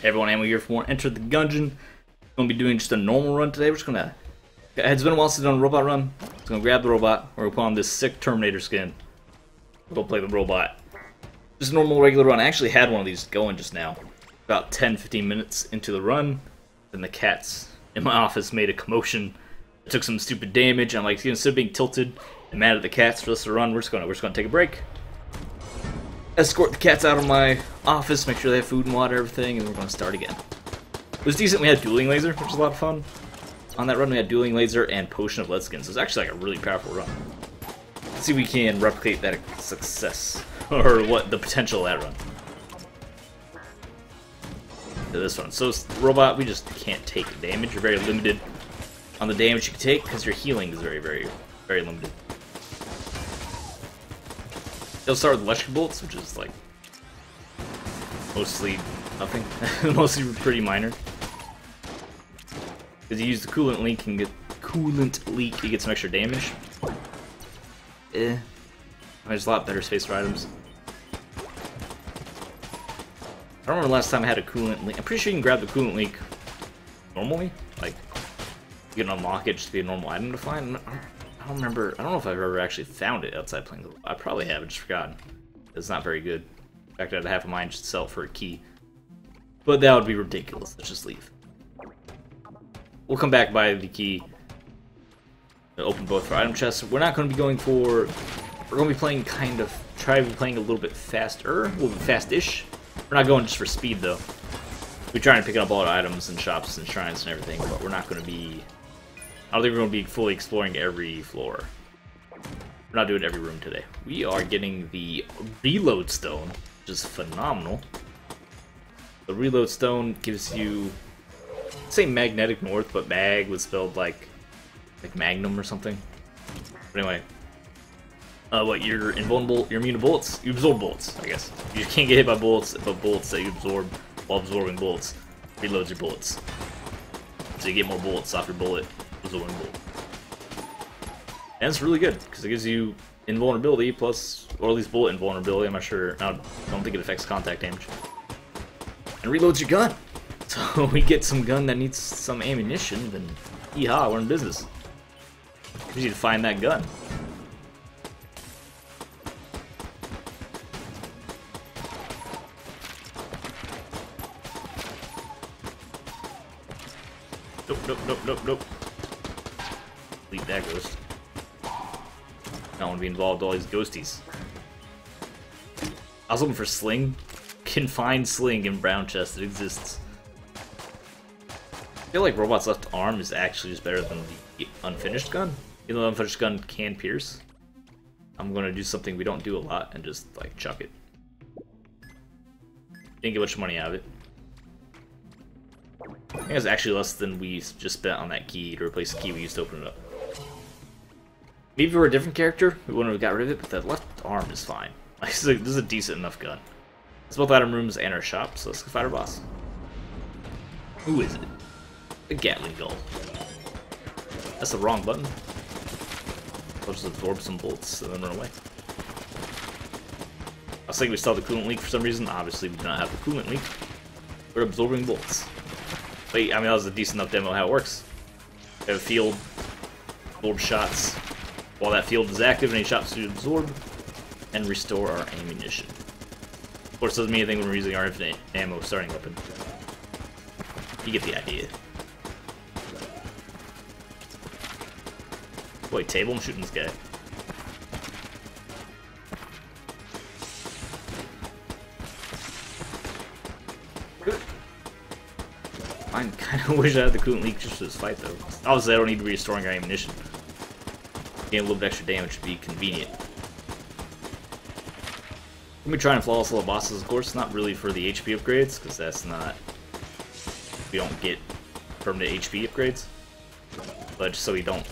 Everyone, Ammo here for more Enter the Gungeon. Gonna be doing just a normal run today. We're just gonna. It's been a while since I've done a robot run. Just gonna grab the robot. We're gonna put on this sick Terminator skin. We'll go play the robot. Just a normal regular run. I actually had one of these going just now. About 10-15 minutes into the run. Then the cats in my office made a commotion. I took some stupid damage. I'm like, instead of being tilted and mad at the cats for this to run, we're just gonna take a break. Escort the cats out of my office, make sure they have food and water, everything, and we're going to start again. It was decent. We had dueling laser, which was a lot of fun. On that run, we had dueling laser and potion of lead skin, so it's actually like a really powerful run. Let's see if we can replicate that success, or what the potential of that run. To this one. So, robot, we just can't take damage. You're very limited on the damage you can take because your healing is very, very, very limited. It'll start with electric bolts, which is like mostly nothing, mostly pretty minor. Because you use the coolant leak and get you get some extra damage. There's a lot better spacer items. I don't remember the last time I had a coolant leak. I'm pretty sure you can grab the coolant leak normally, like you can unlock it just to be a normal item to find. I don't remember. I don't know if I've ever actually found it outside playing. I probably have. I just forgotten. It's not very good. In fact, I'd have mine just sell for a key. But that would be ridiculous. Let's just leave. We'll come back by the key. Open both for item chests. We're not going to be going for. We're going to be playing try to be playing a little bit faster, a little bit fast-ish. We're not going just for speed though. We're trying to pick up all the items and shops and shrines and everything, but we're not going to be. I don't think we're going to be fully exploring every floor. We're not doing every room today. We are getting the reload stone, which is phenomenal. The reload stone gives you, say magnetic north, but mag was spelled like magnum or something. But anyway, you're invulnerable, you're immune to bullets. You absorb bullets, I guess. You can't get hit by bullets, but bullets that you absorb while absorbing bullets reloads your bullets. So you get more bullets off your bullet. And it's really good because it gives you invulnerability plus, or at least bullet invulnerability. I'm not sure. I don't think it affects contact damage. And reloads your gun. So we get some gun that needs some ammunition. Then, yeehaw, we're in business. We need to find that gun. Nope. Leave that ghost. I don't want to be involved with all these ghosties. I was looking for sling. Can find sling in brown chest. It exists. I feel like robot's left arm is actually just better than the unfinished gun. Even though the unfinished gun can pierce. I'm going to do something we don't do a lot and just like chuck it. Didn't get much money out of it. I think it's actually less than we just spent on that key to replace the key we used to open it up. Maybe if we were a different character, we wouldn't have got rid of it, but that left arm is fine. This is a decent enough gun. It's both item rooms and our shop, so let's go fight our boss. Who is it? A Gatling Gull. That's the wrong button. I'll just absorb some bullets and then run away. I was thinking we still have the coolant leak for some reason. Obviously, we do not have the coolant leak. We're absorbing bullets. Wait, I mean, that was a decent enough demo of how it works. We have a field, absorb shots. While that field is active, any shots to absorb and restore our ammunition. Of course, doesn't mean anything when we're using our infinite ammo starting weapon. You get the idea. Wait, table? I'm shooting this guy. I kind of wish I had the coolant leak just for this fight, though. Obviously, I don't need to be restoring our ammunition. Getting a little bit extra damage would be convenient. We'll be trying flawless level bosses, of course. Not really for the HP upgrades, because that's not. We don't get permanent HP upgrades. But just so we don't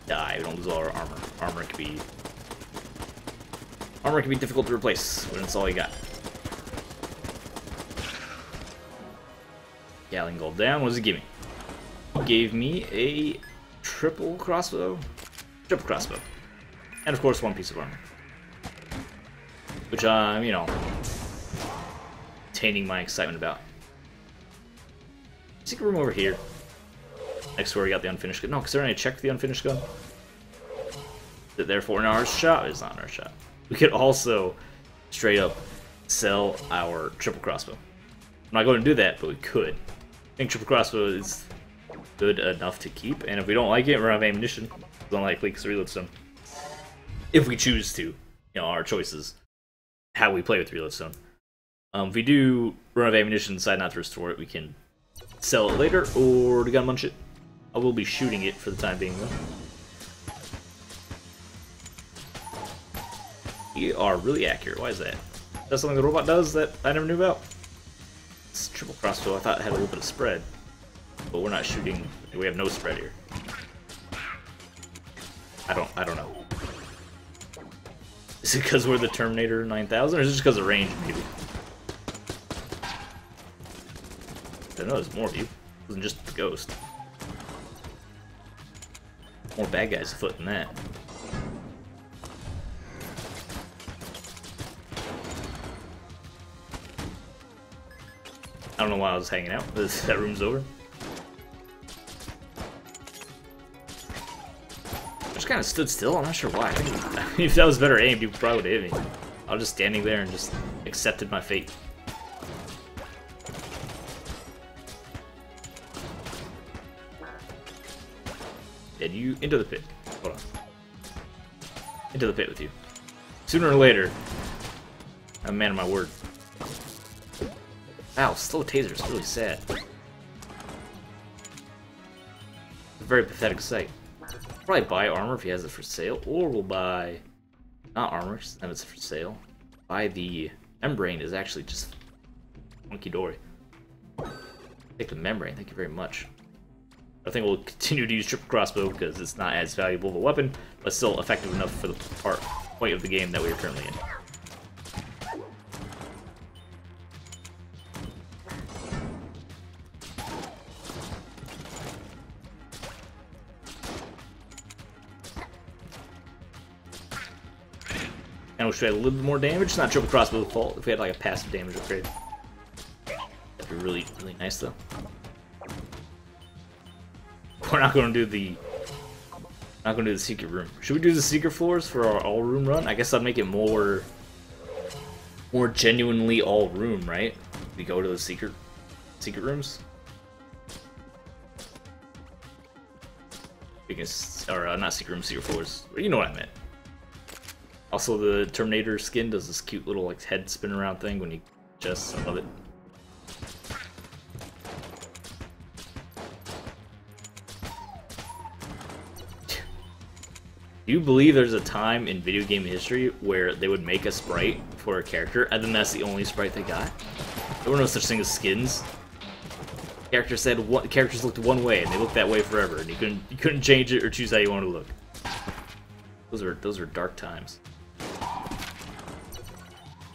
die, we don't lose all our armor. Armor can be difficult to replace when it's all you got. Gatling Gull down. What does it give me? It gave me a triple crossbow. And of course, one piece of armor. Which I'm, you know, maintaining my excitement about. secret room over here. Next to where we got the unfinished gun. No, because I already checked the unfinished gun. That therefore in our shop is not in our shop. We could also straight up sell our triple crossbow. I'm not going to do that, but we could. I think triple crossbow is good enough to keep, and if we don't like it, we're out of ammunition. It's unlikely because reload stone. If we choose to, you know, our choices, how we play with reload stone. If we do run out of ammunition and decide not to restore it, we can sell it later, or we gotta munch it. I will be shooting it for the time being, though. You are really accurate. Why is that? That's something the robot does that I never knew about. It's triple crossbow. I thought it had a little bit of spread, but we're not shooting. We have no spread here. I don't know. Is it because we're the Terminator 9000, or is it just because of range, maybe? I know there's more of you. It wasn't just the ghost. More bad guys afoot than that. I don't know why I was hanging out. That room's over. I just kind of stood still. I'm not sure why. I think if that was better aimed, you probably would have hit me. I was just standing there and just accepted my fate. And you into the pit. Hold on. Into the pit with you. Sooner or later, I'm a man of my word. Wow, slow taser is really sad. A very pathetic sight. We'll probably buy armor if he has it for sale, or we'll buy not armor, if it's for sale. Buy the membrane is actually just monkey dory. Take the membrane, thank you very much. I think we'll continue to use triple crossbow because it's not as valuable of a weapon, but still effective enough for the point of the game that we are currently in. I wish we had a little bit more damage. It's not triple crossbow's fault if we had like a passive damage upgrade. That'd be really, really nice though. We're not going to do the secret room. Should we do the secret floors for our all room run? I guess I'd make it more genuinely all room, right? We go to the secret rooms. Because, or not secret rooms, secret floors. You know what I meant. Also, the Terminator skin does this cute little like head spin around thing when you just love it. Do you believe there's a time in video game history where they would make a sprite for a character and then that's the only sprite they got? There were no such thing as skins. Characters looked one way and they looked that way forever, and you couldn't change it or choose how you wanted to look. Those are dark times.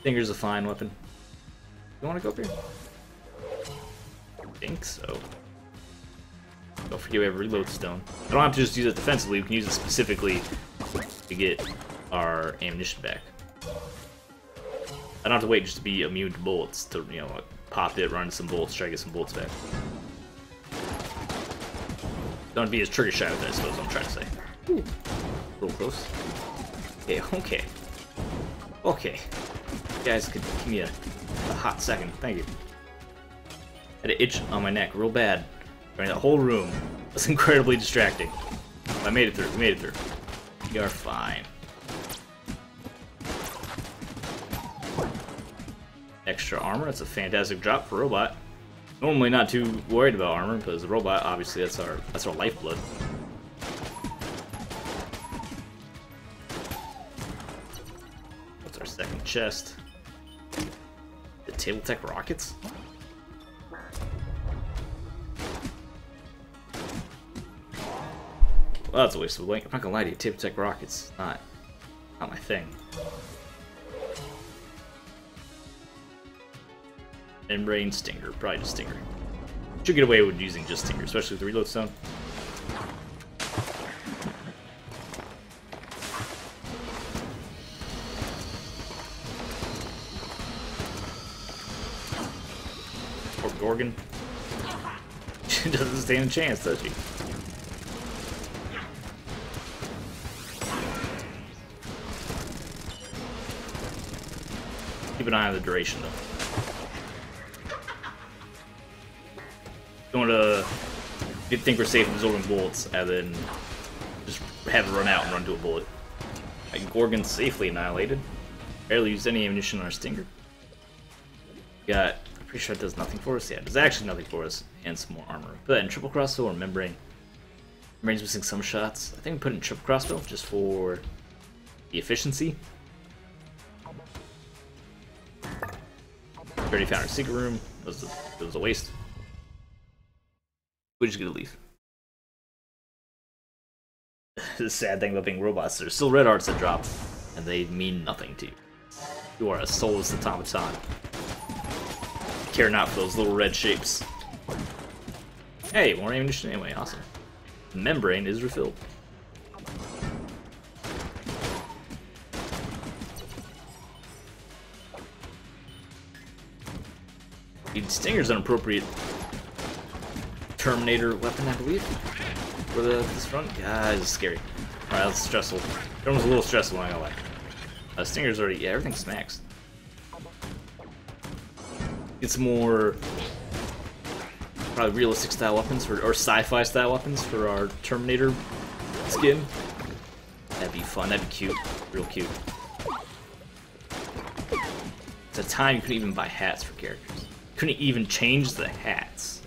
Stinger's a fine weapon. You want to go up here? I think so. Don't forget we have reload stone. I don't have to just use it defensively, we can use it specifically to get our ammunition back. I don't have to wait just to be immune to bullets to, you know, like, pop it, run some bullets, try to get some bullets back. Don't be as trigger shy with that, I suppose is what I'm trying to say. Ooh. A little close. Okay, okay. Okay. You guys could give me a hot second. Thank you. I had an itch on my neck real bad. Running that whole room was incredibly distracting. I made it through. We made it through. You're fine. Extra armor. That's a fantastic drop for a robot. Normally not too worried about armor because the robot, obviously, that's our lifeblood. What's our second chest? The Table Tech rockets? Well, that's a waste of a link. I'm not gonna lie to you, Table Tech rockets, not my thing. Membrane, Stinger, probably just Stinger. Should get away with using just Stinger, especially with the reload stone. Or Gorgon. She doesn't stand a chance, does she? Keep an eye on the duration, though. Don't want to think we're safe absorbing bullets, and then just have it run out and run to a bullet. Gorgon safely annihilated. Barely used any ammunition on our Stinger. Got, I'm pretty sure it does nothing for us. Yeah, it does actually nothing for us, and some more armor. Put that in triple crossbow or membrane. Membrane's missing some shots. I think we put it in triple crossbow just for the efficiency. Already found our secret room. It was a waste. We just get a leaf. The sad thing about being robots, there's still red hearts that drop, and they mean nothing to you. You are a soulless automaton. Care not for those little red shapes. Hey, more ammunition anyway, awesome. The membrane is refilled. Stinger's an appropriate Terminator weapon, I believe. For this front? Yeah, it's scary. Alright, that's stressful. It was a little stressful, I'm not gonna lie. Stinger's already, yeah, everything smacks. Get some more probably realistic style weapons, or sci-fi style weapons for our Terminator skin. That'd be fun, that'd be cute. Real cute. It's a time you couldn't even buy hats for characters. Couldn't even change the hats.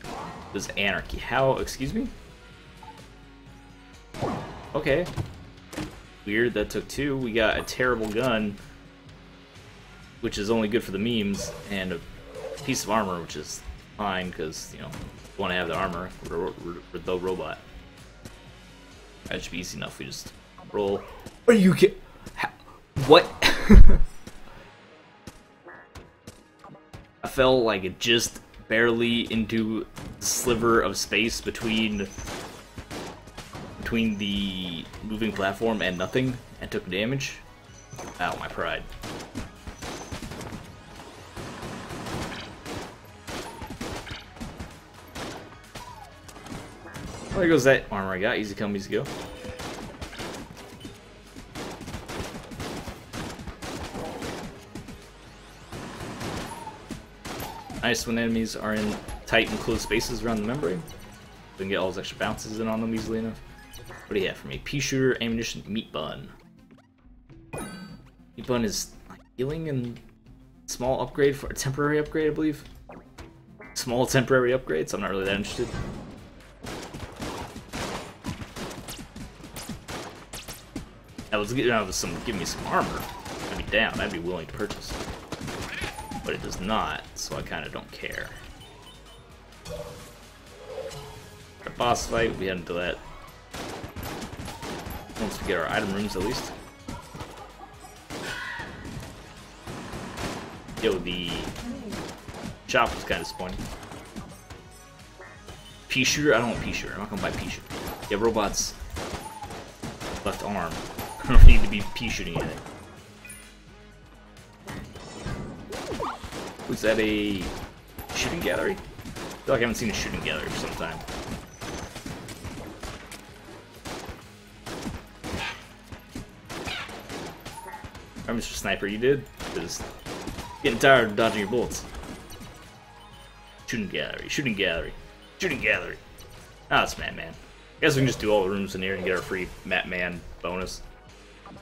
It was anarchy. How? Excuse me? Okay. Weird, that took two. We got a terrible gun, which is only good for the memes, and a piece of armor, which is fine, because, you know, we want to have the armor. We're the robot. That should be easy enough. We just roll. Are you kidding? What? I fell like just barely into the sliver of space between the moving platform and nothing, and took damage. Ow, my pride. Well, there goes that armor I got. Easy come, easy go. Nice when enemies are in tight and close spaces around the membrane. We can get all those extra bounces in on them easily enough. What do you have for me? Pea shooter, ammunition, meat bun. Meat bun is healing and small upgrade for a temporary upgrade, I believe. Small temporary upgrade, so I'm not really that interested. That was give me some armor. I'd be down. I'd be willing to purchase. But it does not, so I kind of don't care. Our boss fight, we head into that once we get our item rooms, at least. Yo, the shop was kind of disappointing. Pea shooter? I don't want pea shooter. I'm not gonna buy pea shooter. Yeah, robots left arm. I don't need to be pea shooting anything. Was that a shooting gallery? I feel like I haven't seen a shooting gallery for some time. Alright, Mr. Sniper, you did? Because getting tired of dodging your bullets. Shooting gallery, shooting gallery, shooting gallery. Ah, it's Mad Man. I guess we can just do all the rooms in here and get our free Mad Man bonus. At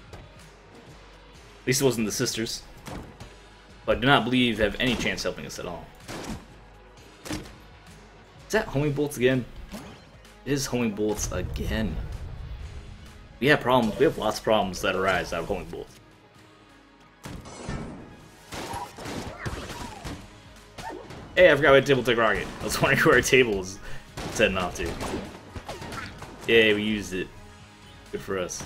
least it wasn't the sisters. But I do not believe they have any chance helping us at all. Is that homing bullets again? It is homing bullets again. We have problems. We have lots of problems that arise out of homing bullets. Hey, I forgot we had table take rocket. I was wondering where our table was heading off to. Yay, we used it. Good for us.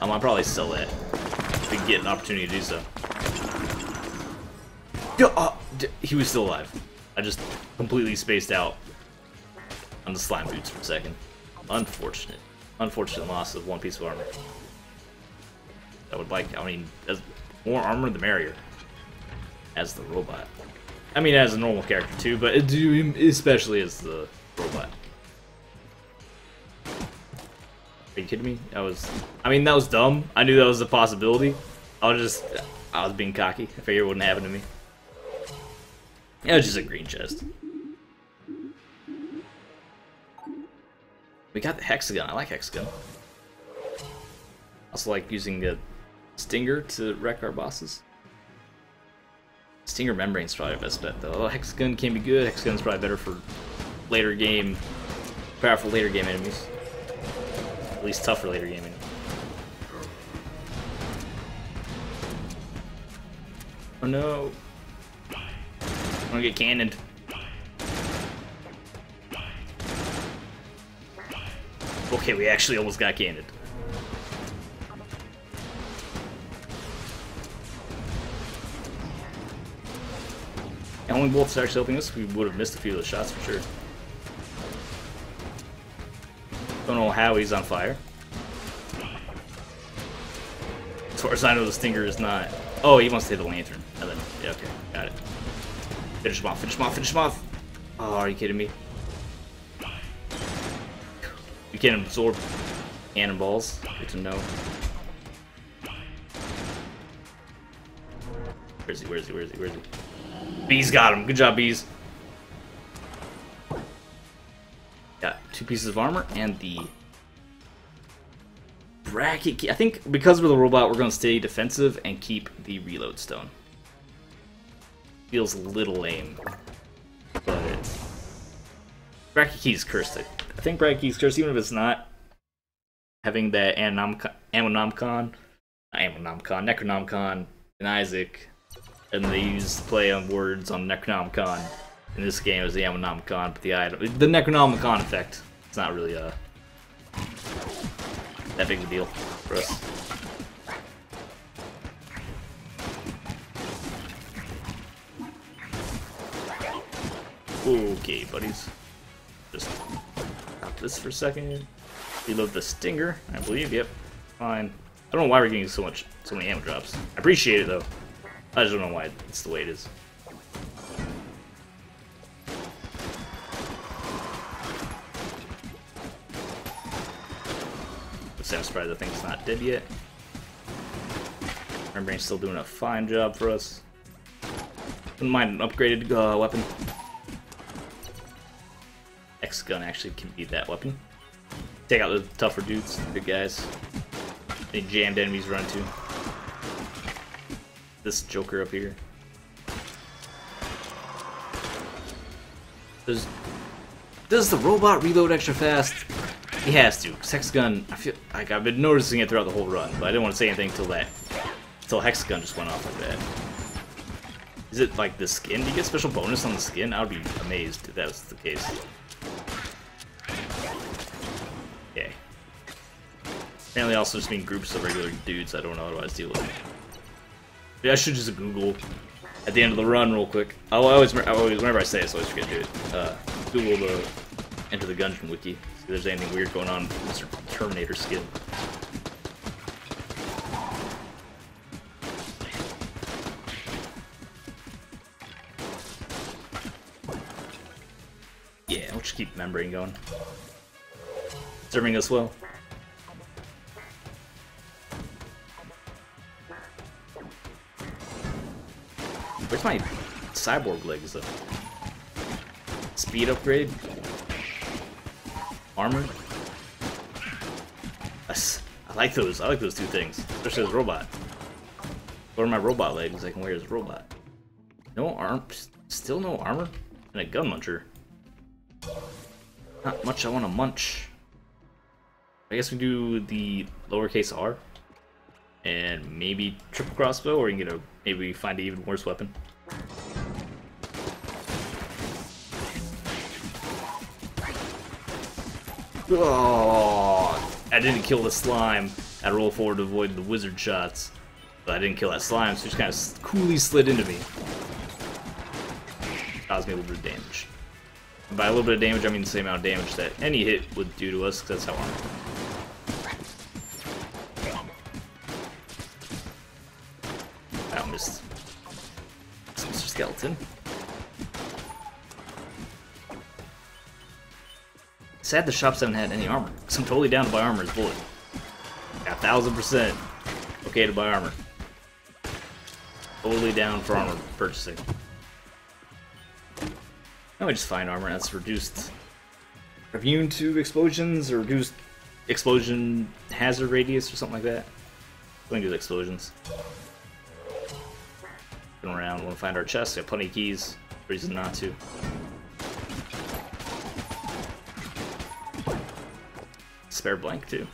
I'll probably sell that if we get an opportunity to do so. He was still alive. I just completely spaced out on the slime boots for a second. Unfortunate. Unfortunate loss of one piece of armor. I would like, I mean, more armor the merrier. As the robot. I mean, as a normal character too, but especially as the robot. Are you kidding me? I mean, that was dumb. I knew that was a possibility. I was being cocky. I figured it wouldn't happen to me. It was just a green chest. We got the hexagon. I like hexagon. Also like using the stinger to wreck our bosses. Stinger membrane's probably the best bet though. Oh, hexagon can be good. Hexagon's probably better for later game, powerful later game enemies. At least tougher later game enemies. Oh no! I'm gonna get cannoned. Okay, we actually almost got cannoned. Only bolts actually helping us. We would have missed a few of those shots for sure. Don't know how he's on fire. As far as I know, the stinger is not. Oh, he wants to hit the lantern. And then, yeah, okay, got it. Finish him off, finish him off, finish him off! Oh, are you kidding me? We can't absorb cannonballs. Good to know. Where is he, where is he, where is he, where is he? Bees got him. Good job, Bees. Got 2 pieces of armor and the bracket key. I think because we're the robot, we're going to stay defensive and keep the reload stone. Feels a little lame, but bracket key is cursed. I think bracket key is cursed, even if it's not. Having that Necronomicon, and Isaac. And they use play on words on Necronomicon. In this game, it was the Ammonomicon, but the Necronomicon effect. It's not really that big of a deal for us. Okay, buddies. Just stop this for a second. Reload the stinger, I believe. Yep, fine. I don't know why we're getting so many ammo drops. I appreciate it though. I just don't know why it's the way it is. I'm surprised the thing's not dead yet. Membrane's still doing a fine job for us. Wouldn't mind an upgraded weapon. X-gun actually can beat that weapon. Take out the tougher dudes, big guys. Any jammed enemies run to. This Joker up here. Does the robot reload extra fast? He has to. Hexagon, I feel like I've been noticing it throughout the whole run, but I didn't want to say anything until Hexagon just went off like that. Is it like the skin? Do you get special bonus on the skin? I would be amazed if that was the case. Okay. Apparently also just mean groups of regular dudes I don't know otherwise deal with. Yeah, I should just Google at the end of the run real quick. I always whenever I say it, so I always forget to do it. Google the enter the Gungeon wiki. See if there's anything weird going on with Mr. Terminator skin. Yeah, we'll just keep membrane going. Serving us well. Where's my cyborg legs though? Speed upgrade? Armor? I like those. I like those two things, especially as a robot. What are my robot legs I can wear as a robot? No arm, still no armor, and a gun muncher. Not much I want to munch. I guess we do the lowercase r, and maybe triple crossbow, or you can maybe find an even worse weapon. Oh, I didn't kill the slime. I roll forward to avoid the wizard shots, but I didn't kill that slime, so it just kind of coolly slid into me. Caused me a little bit of damage. And by a little bit of damage, I mean the same amount of damage that any hit would do to us, because that's how armor. I missed. Mr. Skeleton. Sad the shops haven't had any armor, because I'm totally down to buy armor as bullet. Yeah, 1000% okay to buy armor. Totally down for armor purchasing. Now we just find armor that's reduced. Immune to explosions, or reduced explosion hazard radius, or something like that. Let me do the explosions. Going around, want to find our chest, got plenty of keys. Reason not to. Spare blank too.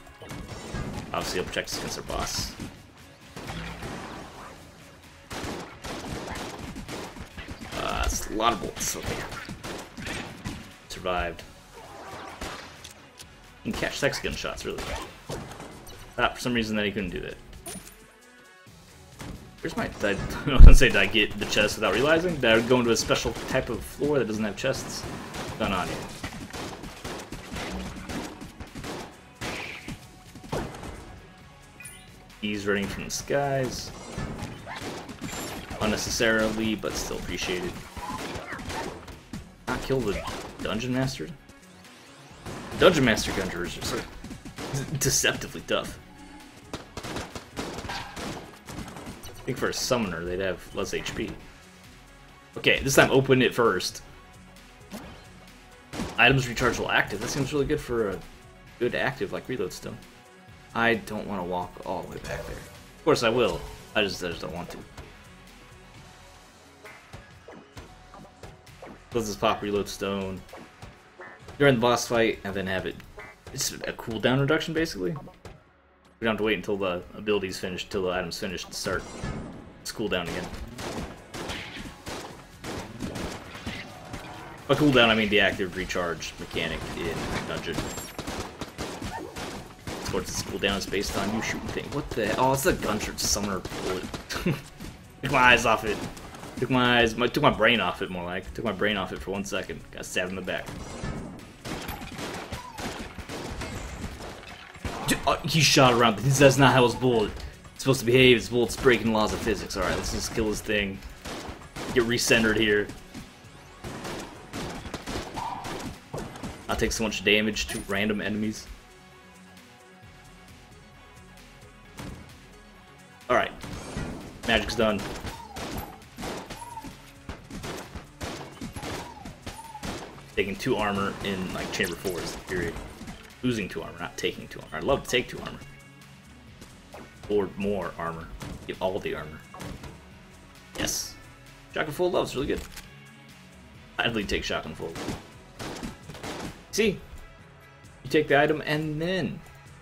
Obviously, it'll protect us against our boss. It's a lot of bullets. Okay. Survived. You can catch sex gunshots really well. For some reason, then he couldn't do that. Where's my... I was gonna say, did I get the chest without realizing? Did I go into a special type of floor that doesn't have chests? Done on you. He's running from the skies. Unnecessarily, but still appreciated. Not kill the Dungeon Master? Dungeon Master Gungeons are so deceptively tough. I think for a summoner, they'd have less HP. Okay, this time open it first. Items rechargeable active. That seems really good for a good active like reload stone. I don't want to walk all the way back there. Of course I will. I just don't want to. Let's just pop reload stone during the boss fight and then have it. It's a cooldown reduction basically. We don't have to wait until the ability's finished, till the item's finished to start its cooldown again. By cooldown, I mean the active recharge mechanic in Dungeon. Of course, its cooldown is based on you shooting things. What the hell? Oh, it's the Gungeon summoner bullet. Took my eyes off it. Took my brain off it, more like. Took my brain off it for 1 second. Got stabbed in the back. He shot around. That's not how his bullet is supposed to behave. His bullet's breaking laws of physics. Alright, let's just kill this thing. Get recentered here. Not take so much damage to random enemies. Alright. Magic's done. Taking 2 armor in like chamber 4 is the period. Losing 2 armor, not taking 2 armor. I'd love to take 2 armor. Or more armor. Get all the armor. Yes. Shotgun full of love is really good. I'd really take shotgun full. See? You take the item and then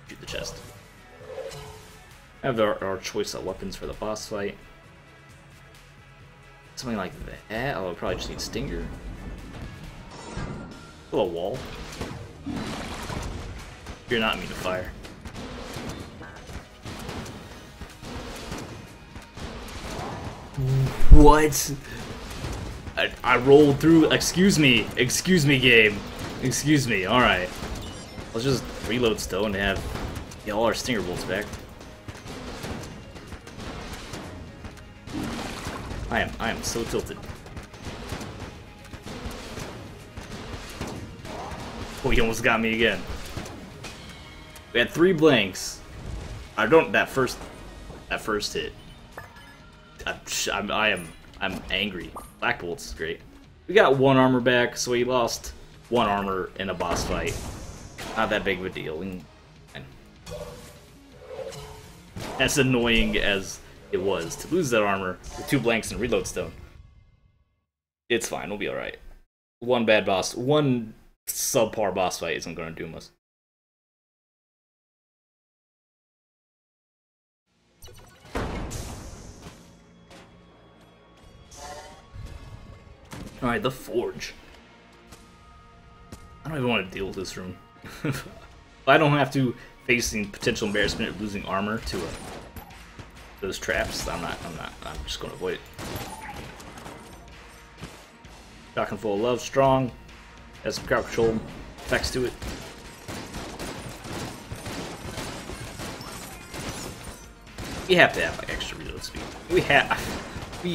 shoot the chest. I have our choice of weapons for the boss fight. Something like that. Oh, I'll probably just need Stinger. A little wall. You're not immune to fire. What? I rolled through. Excuse me game. Excuse me, alright. Let's just reload stone and have all our stinger bolts back. I am so tilted. Oh, he almost got me again. We had 3 blanks. I don't that first hit. I'm angry. Black bolts is great. We got 1 armor back, so we lost 1 armor in a boss fight. Not that big of a deal. As annoying as it was to lose that armor with 2 blanks and reload stone. It's fine. We'll be all right. 1 bad boss, 1 subpar boss fight isn't going to doom us. Alright, the Forge. I don't even want to deal with this room. I don't have to face the potential embarrassment of losing armor to those traps. I'm just going to avoid it. Shotgun full of love, strong. Has some crowd control effects to it. We have to have like extra reload speed. We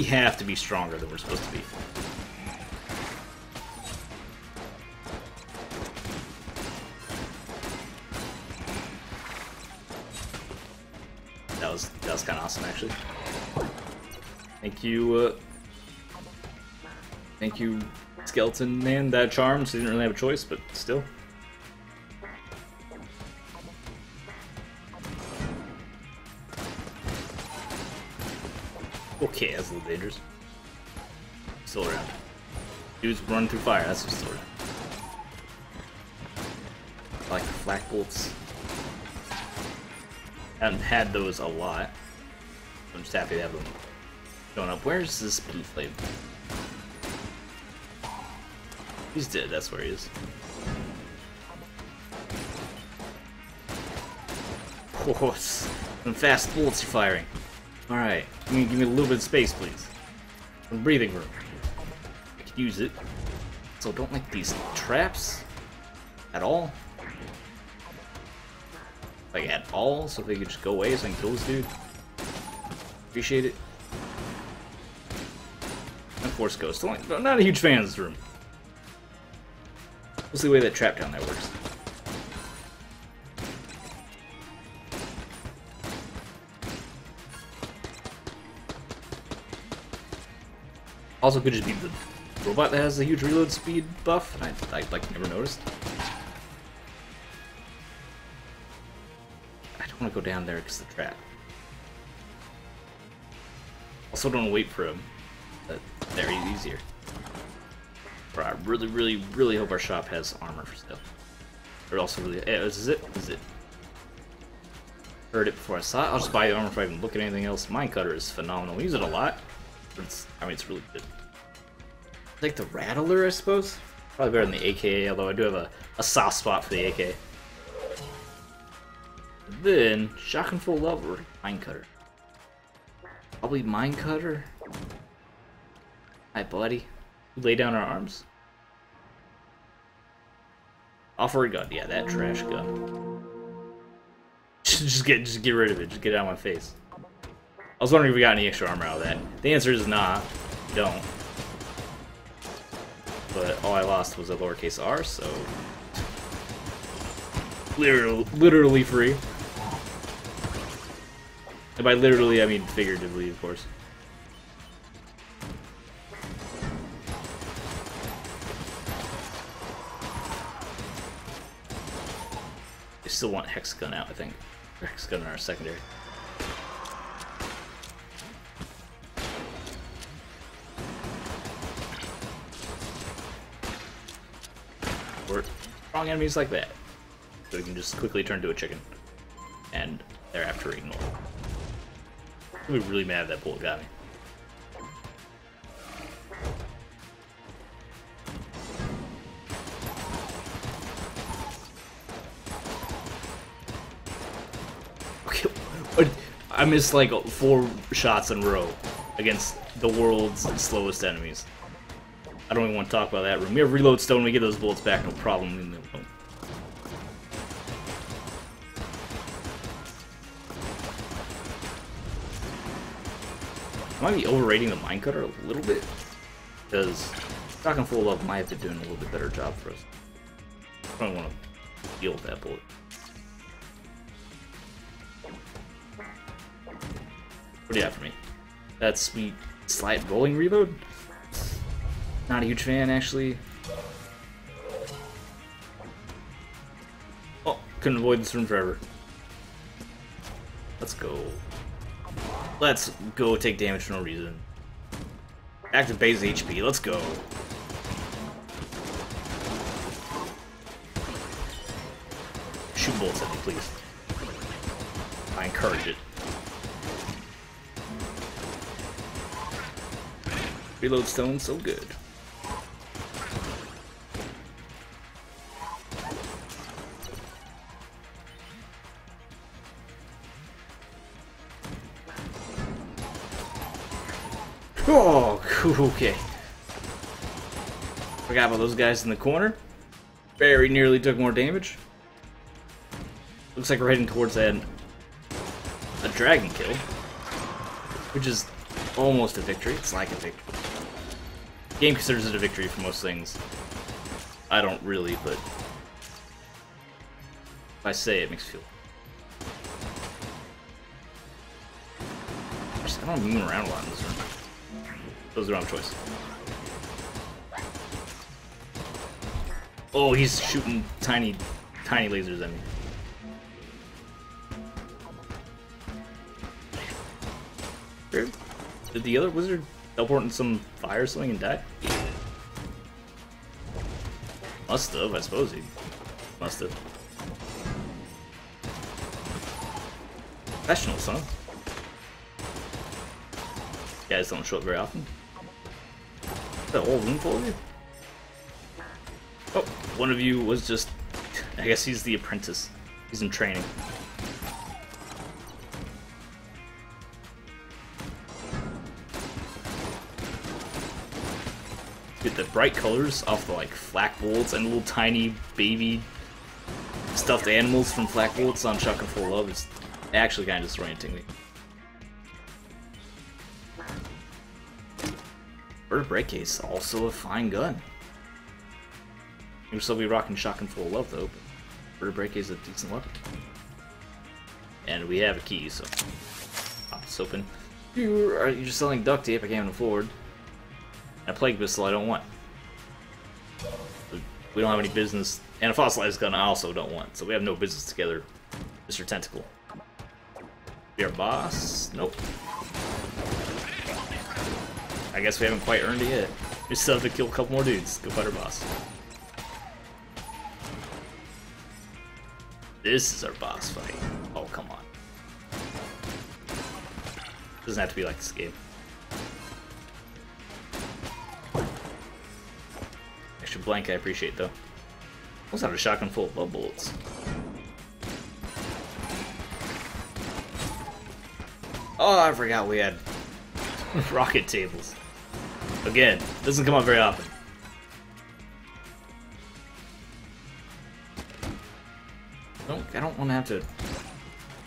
have to be stronger than we're supposed to be. That was kind of awesome, actually. Thank you, Skeleton Man. That charm, so you didn't really have a choice, but still. Okay, that's a little dangerous. Still around. Dudes run through fire, that's just still around. I like the flak bolts. Haven't had those a lot. I'm just happy to have them showing up. Where's this blue flame? He's dead, that's where he is. Oh, some fast bullets you're firing. Alright, give me a little bit of space, please. Some breathing room. I could use it. So don't like these traps at all. Like at all, so they could just go away so I can kill this dude. Appreciate it. And Force Ghost. I'm not a huge fan of this room. We'll see the way that trap down there works. Also could just be the robot that has the huge reload speed buff, and I like never noticed. I don't want to go down there because of the trap. Also don't wait for him. There, he's easier. But I really hope our shop has armor for sale. Or also really, this is it. Heard it before I saw it. I'll just buy the armor before I even look at anything else. Minecutter is phenomenal. We use it a lot. But it's really good. Like the Rattler, I suppose? Probably better than the AKA, although I do have a soft spot for the AK. Then, shotgun full level, Minecutter. Probably Minecutter. Hi, buddy. Lay down our arms. Offer a gun. Yeah, that trash gun. just get rid of it. Just get it out of my face. I was wondering if we got any extra armor out of that. The answer is nah. We don't. But all I lost was a lowercase r, so literally free. And by literally, I mean figuratively, of course. I still want Hex Gun out, I think. Hex Gun in our secondary. Or strong enemies like that. So we can just quickly turn to a chicken. And thereafter ignore. I'm gonna be really mad that bullet got me. Okay, I missed like 4 shots in a row against the world's slowest enemies. I don't even want to talk about that room. We have reload stone, we get those bullets back, no problem. I might be overrating the Minecutter a little bit, because shotgun full level might have been doing a little bit better job for us. I don't want to deal with that bullet. What do you have for me? That sweet slide rolling reload? Not a huge fan, actually. Oh, couldn't avoid this room forever. Let's go. Let's go take damage for no reason. Active base HP, let's go. Shoot bullets at me, please. I encourage it. Reload stone, so good. Oh, okay. Forgot about those guys in the corner. Very nearly took more damage. Looks like we're heading towards a dragon kill, which is almost a victory. It's like a victory. The game considers it a victory for most things. I don't really, but if I say it makes me feel. don't move around a lot in this room. That was the wrong choice. Oh, he's shooting tiny lasers at me. Weird. Did the other wizard teleport in some fire or something and die? Must have, I suppose he must have. Professional, son. Guys don't show up very often. Is that whole room full of you? Oh, one of you was just... I guess he's the apprentice. He's in training. Get the bright colors off the like flak bullets and little tiny baby stuffed animals from flak bullets on Shotgun Full of Love. It's actually kind of disorienting me. Vertebrae is also a fine gun. You'll still be rocking Shotgun Full of Love though, but Vertebrae is a decent weapon. And we have a key, so pop this open. You're just selling duct tape I can't afford. And a plague pistol I don't want. We don't have any business. And a fossilized gun I also don't want. So we have no business together, Mr. Tentacle. Be our boss? Nope. I guess we haven't quite earned it yet. We still have to kill a couple more dudes. Go fight our boss. This is our boss fight. Oh, come on. Doesn't have to be like this game. Extra blank I appreciate though. Almost have a shotgun full of love bullets. Oh, I forgot we had rocket tables. Again, doesn't come up very often. I don't want to have to.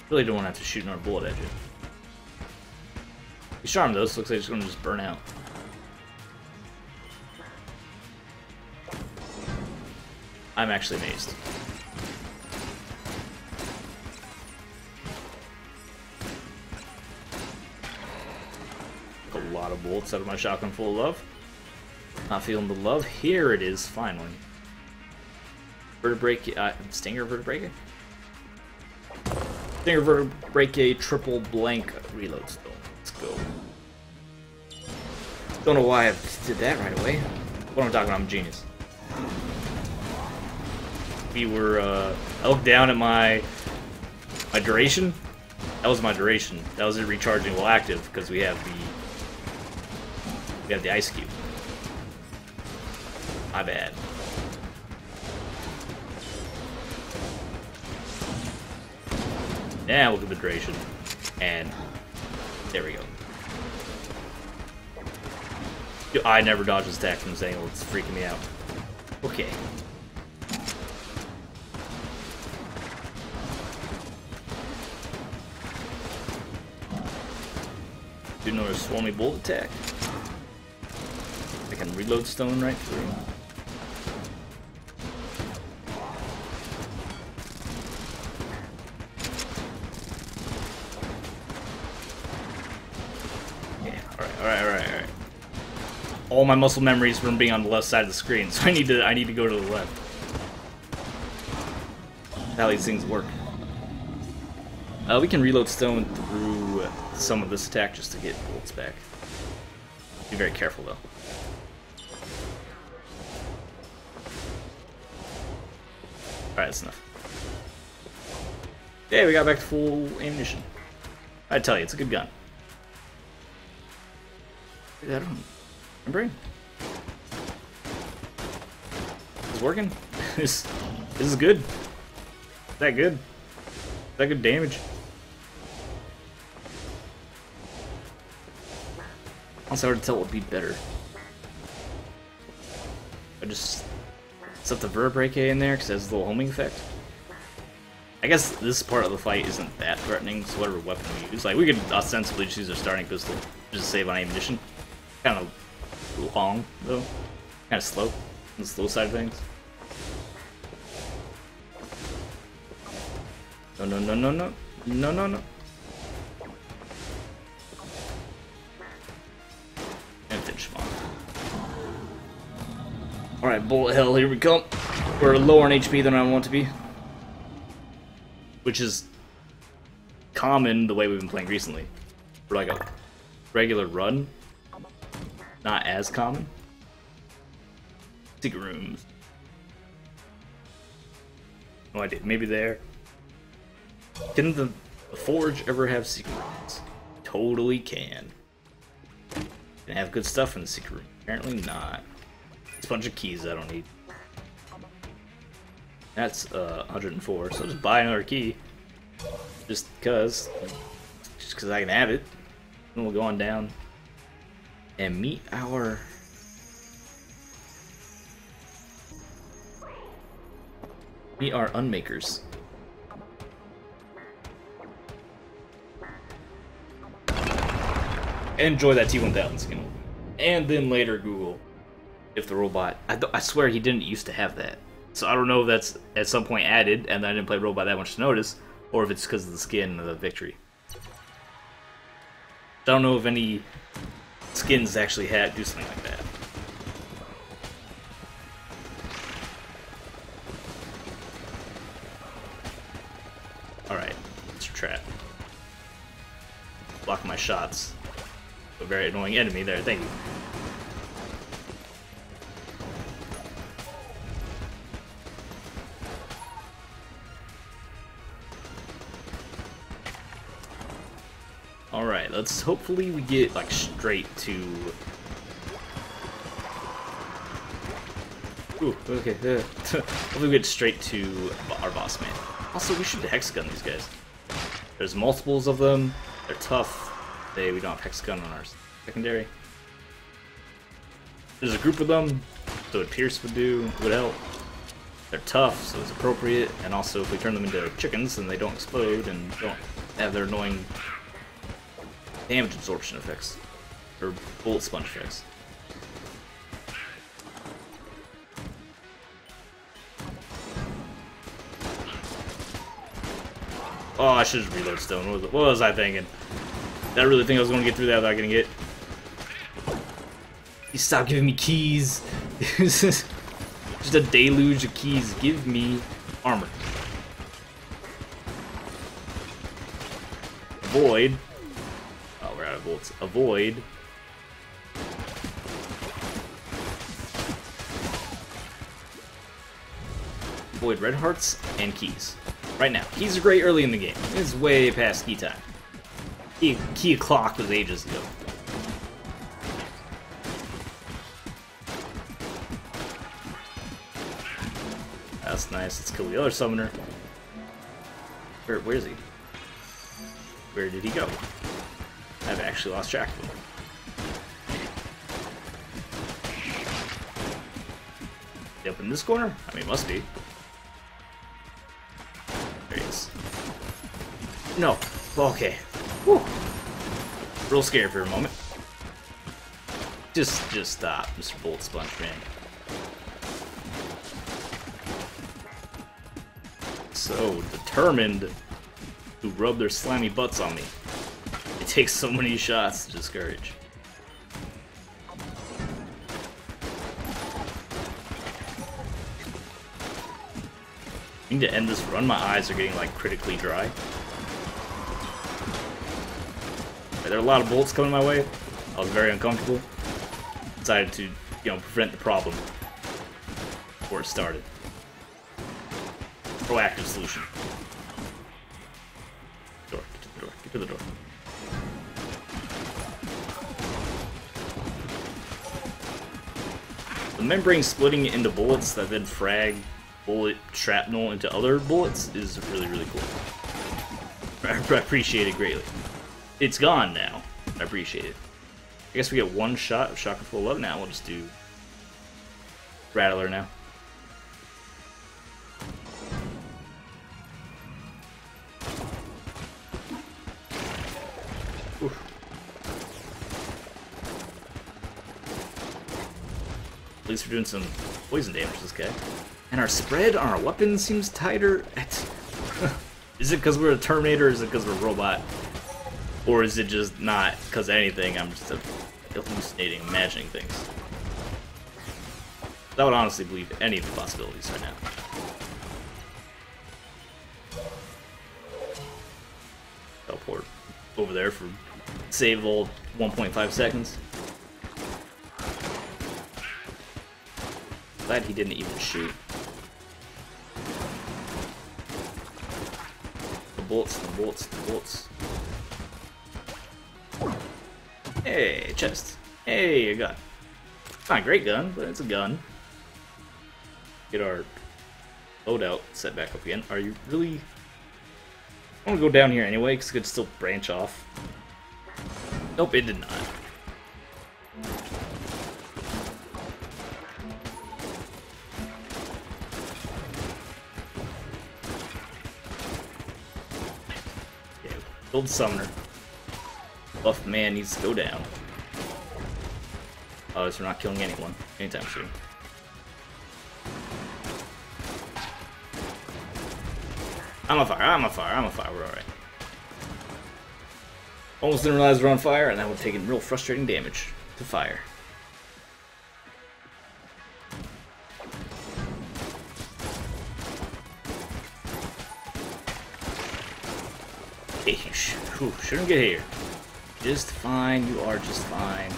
Really don't want to have to shoot another bullet at you. He's charmed though, so looks like it's going to just burn out. I'm actually amazed. A lot of bullets out of my shotgun full of love. Not feeling the love. Here it is, finally. Vertebrae, Stinger Vertebrae? Stinger Vertebrae triple blank reload stone. Let's go. Don't know why I did that right away. What am I talking about? I'm a genius. We were, I looked down at my duration. That was my duration. That was it recharging while active because we have the ice cube. My bad. Now look at the duration. And there we go. I never dodge this attack from this angle. It's freaking me out. Okay. Do another swarmy bolt attack. I can reload stone right through. Yeah, alright. All my muscle memories from being on the left side of the screen, so I need to go to the left. That's how these things work. We can reload stone through some of this attack just to get bullets back. Be very careful though. Alright, that's enough. Yeah, we got back to full ammunition. I tell you, it's a good gun. I don't remember. It's working. This is good. Is that good? Is that good damage? It's hard to tell what would be better. I just set the Vertebrae in there because it has a little homing effect. I guess this part of the fight isn't that threatening, so whatever weapon we use. Like, we could ostensibly just use our starting pistol just to save on ammunition. Kind of long, though. Kind of slow. On the slow side of things. No. Alright, bullet hell, here we come. We're lower on HP than I want to be. Which is common the way we've been playing recently. For like a regular run, not as common. Secret rooms. No idea, maybe there. Can the Forge ever have secret rooms? Totally can. Can have good stuff in the secret room. Apparently not. It's a bunch of keys I don't need. That's 104, so just buy another key. Just cause I can have it. And we'll go on down and meet our unmakers. Enjoy that T-1000 skin. And then later Google if the robot... I swear he didn't used to have that. So I don't know if that's at some point added and I didn't play robot that much to notice, or if it's because of the skin of the victory. I don't know if any skins actually do something like that. Alright, it's a trap. Block my shots. A very annoying enemy there, thank you. Alright, let's hopefully we get like straight to... Ooh, okay. Hopefully we get straight to our boss man. Also, we should hexagon these guys. There's multiples of them. They're tough. We don't have hexagon on our secondary. There's a group of them, so what Pierce would help. They're tough, so it's appropriate. And also, if we turn them into chickens, then they don't explode and don't have their annoying damage absorption effects, or bullet sponge effects. Oh, I should just reload stone. What was I thinking? Did I really think I was going to get through that without getting hit? You stop giving me keys. Just a deluge of keys. Give me armor. Void. Oh, we're out of bullets. Avoid. Avoid red hearts and keys. Right now. Keys are great early in the game. It's way past key time. Key clock was ages ago. That's nice. Let's kill the other summoner. Where is he? Where did he go? I've actually lost track of him. Is he up in this corner? I mean, it must be. There he is. No. Okay. Whew. Real scared for a moment. Just stop, Mr. Bullet Sponge Man. So determined to rub their slimy butts on me. It takes so many shots to discourage. I need to end this run. My eyes are getting like critically dry. There are a lot of bullets coming my way. I was very uncomfortable. Decided to, prevent the problem before it started. Proactive solution. Door, get to the door, get to the door. The membrane splitting into bullets that then frag bullet shrapnel into other bullets is really, really cool. I appreciate it greatly. It's gone now. I appreciate it. I guess we get one shot of Shotgun Full Love now. We'll just do Rattler now. Oof. At least we're doing some poison damage to this guy. And our spread on our weapons seems tighter. Is it because we're a Terminator or is it because we're a robot? Or is it just not because of anything? I'm just hallucinating, imagining things. I would honestly believe any of the possibilities right now. Teleport over there for save old 1.5 seconds. Glad he didn't even shoot. The bullets, the bullets, the bullets. Hey, chest. Hey, a gun. Not a great gun, but it's a gun. Get our loadout set back up again. Are you really... I want to go down here anyway, because it could still branch off. Nope, it did not. Yeah, build summoner. Buff man needs to go down. Oh, so we're not killing anyone anytime soon. I'm on fire, I'm on fire, I'm on fire, we're alright. Almost didn't realize we're on fire, and that would have taken real frustrating damage to fire. Hey, shouldn't get here. Just fine, you are just fine.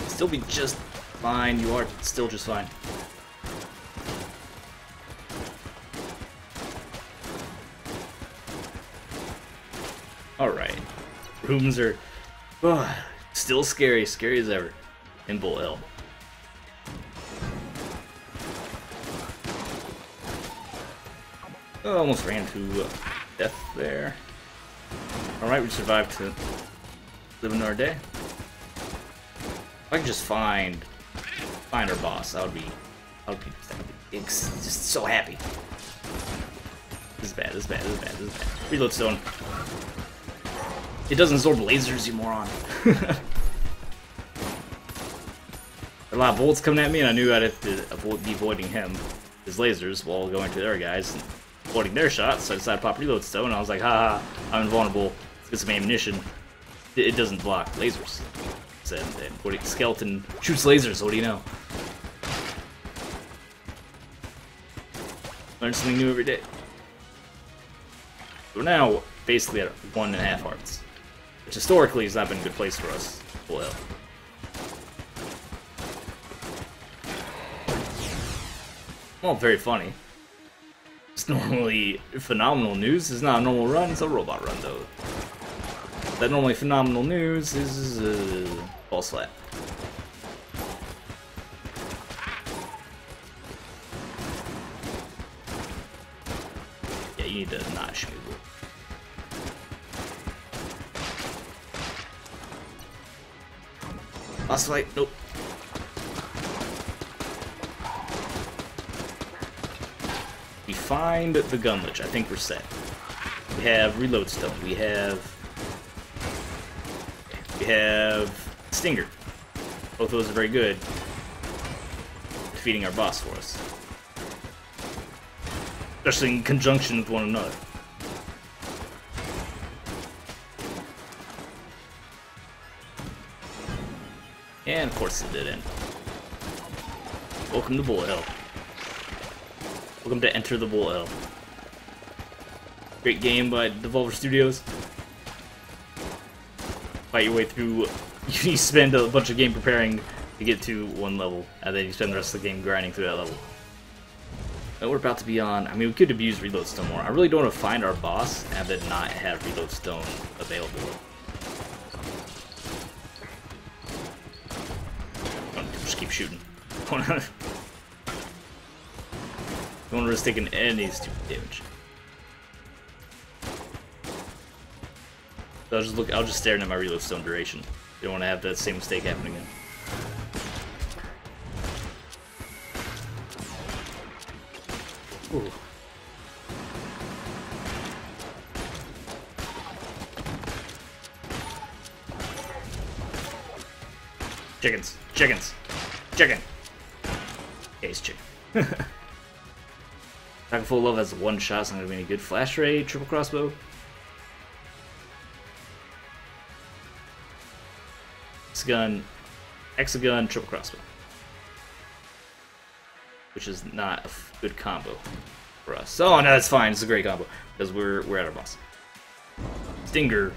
Still be just fine, you are still just fine. Alright. Rooms are still scary as ever in Bullet Hell. Oh, almost ran to death there. Alright, we survived to live another day. If I could just find our boss, I would be just so happy. This is bad, this is bad, this is bad, this is bad. Reload stone. It doesn't absorb lasers, you moron. A lot of bullets coming at me, and I knew I'd have to be avoiding his lasers, while going to their guys and avoiding their shots. So I decided to pop reload stone, and I was like, haha, I'm invulnerable. Let's get some ammunition. It doesn't block lasers. Said that skeleton shoots lasers. What do you know? Learn something new every day. We're now basically at 1.5 hearts, which historically has not been a good place for us. Well, very funny. It's normally phenomenal news. It's not a normal run. It's a robot run, though. That normally phenomenal news is false flat. Yeah, you need to not shoot me. Last fight, nope. We find the gun lich. I think we're set. We have reload stone. We have stinger. Both of those are very good. Defeating our boss for us, especially in conjunction with one another. And of course it did end. Welcome to Bullet Hell. Welcome to Enter the Bullet Hell. Great game by Devolver Studios. Fight your way through. You spend a bunch of game preparing to get to one level, and then you spend the rest of the game grinding through that level. And we're about to be on. I mean, we could have used reload stone more. I really don't want to find our boss and then not have reload stone available. Just keep shooting. Don't want to risk taking any stupid damage. So I'll just stare at my reload stone duration. You don't want to have that same mistake happen again. Ooh. Chickens. Chickens. Chicken. Okay, it's chicken. Dragon Full Love has one shot, so it's not gonna be any good. Flash Ray, triple crossbow. Hexagon, triple crossbow. which is not a good combo for us. Oh no, that's fine. It's a great combo because we're at our boss. Stinger.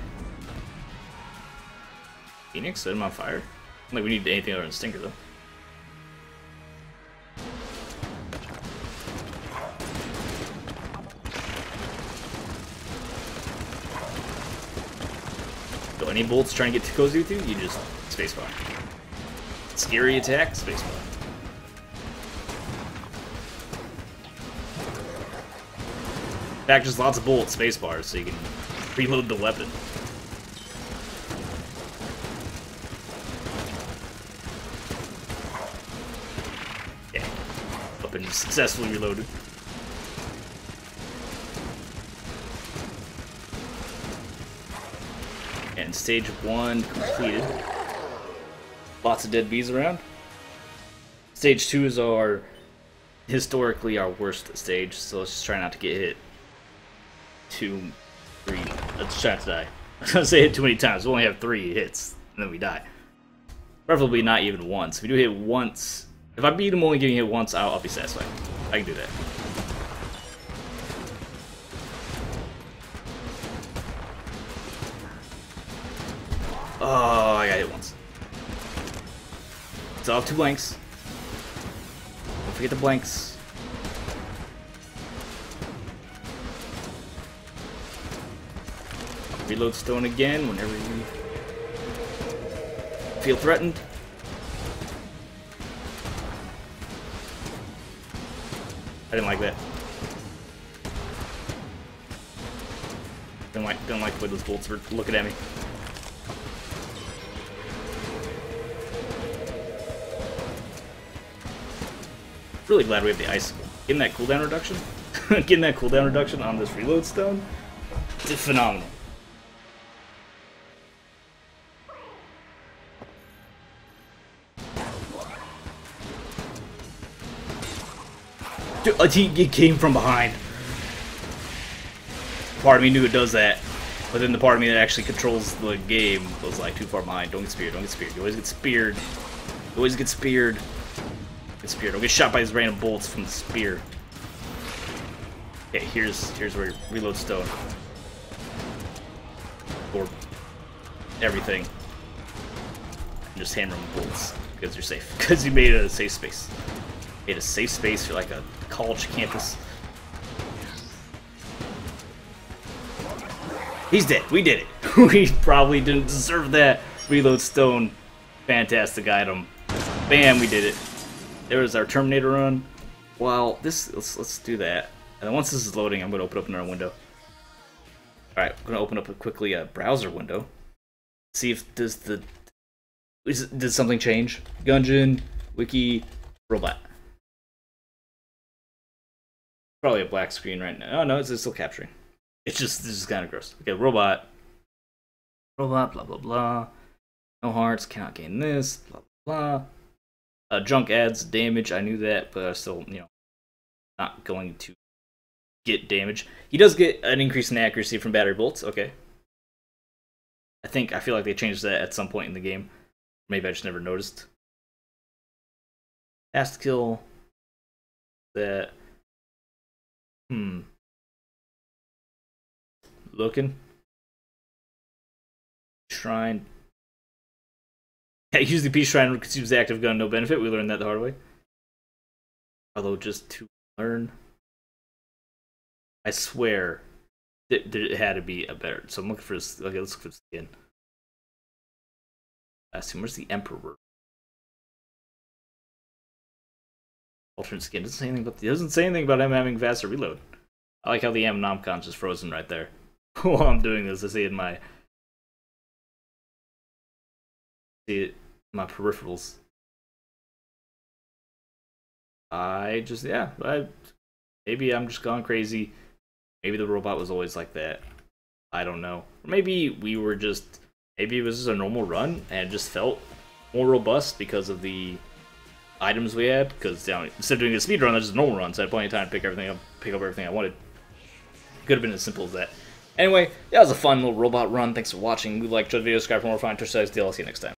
Phoenix, set him on fire. Like we need anything other than Stinger though. So any bolts trying to get too cozy with you, you just spacebar. Scary attack, spacebar. In fact, just lots of bullets, spacebar, so you can reload the weapon. Yeah, weapon successfully reloaded. And stage 1 completed. Lots of dead bees around. Stage 2 is historically our worst stage, so let's just try not to get hit. 2, 3. Let's try not to die. I was gonna say hit too many times. We only have 3 hits, and then we die. Preferably not even once. If we do hit once, if I beat him only getting hit once, I'll be satisfied. I can do that. Oh, I got hit once. So I'll have 2 blanks. Don't forget the blanks. Reload stone again whenever you feel threatened. I didn't like that. Didn't like the way those bolts were looking at me. Really glad we have the icicle. Getting that cooldown reduction, getting that cooldown reduction on this reload stone, is phenomenal. Dude, he came from behind. Part of me knew it does that, but then the part of me that actually controls the game was like too far behind. Don't get speared. Don't get speared. You always get speared. You always get speared. Spear. Don't get shot by these random bolts from the spear. Okay, here's where you reload stone. Or everything. And just hammer them with bolts. Because you're safe. Because you made a safe space. You made a safe space for like a college campus. He's dead. We did it. We probably didn't deserve that. Reload stone. Fantastic item. Bam, we did it. There was our Terminator run. Well, let's do that. And then once this is loading, I'm going to open up another window. Alright, I'm going to open up quickly a browser window. See if did something change? Gungeon, wiki, robot. Probably a black screen right now. Oh no, it's still capturing. It's just kind of gross. Okay, robot. Robot, blah blah blah. No hearts, cannot gain this, blah blah blah. Junk adds damage, I knew that, but I still, not going to get damage. He does get an increase in accuracy from battery bolts, okay. I feel like they changed that at some point in the game. Maybe I just never noticed. Fast kill. That. Looking. Shrine. Yeah, use the peace shrine consumes the active gun, no benefit. We learned that the hard way. Although, just to learn, I swear that it had to be a better. So I'm looking for this. Okay, let's look for the skin. Where's the Emperor? Alternate skin doesn't say anything about him having faster reload. I like how the Amnomcon's just frozen right there while I'm doing this. I see it in my. See it in my peripherals. Maybe I'm just gone crazy. Maybe the robot was always like that. I don't know. Or maybe maybe it was just a normal run and it just felt more robust because of the items we had. Because instead of doing a speed run, that's just a normal run, so I had plenty of time to pick up everything I wanted. Could have been as simple as that. Anyway, that was a fun little robot run. Thanks for watching. Like, share the video, subscribe for more fun exercise. I'll see you next time.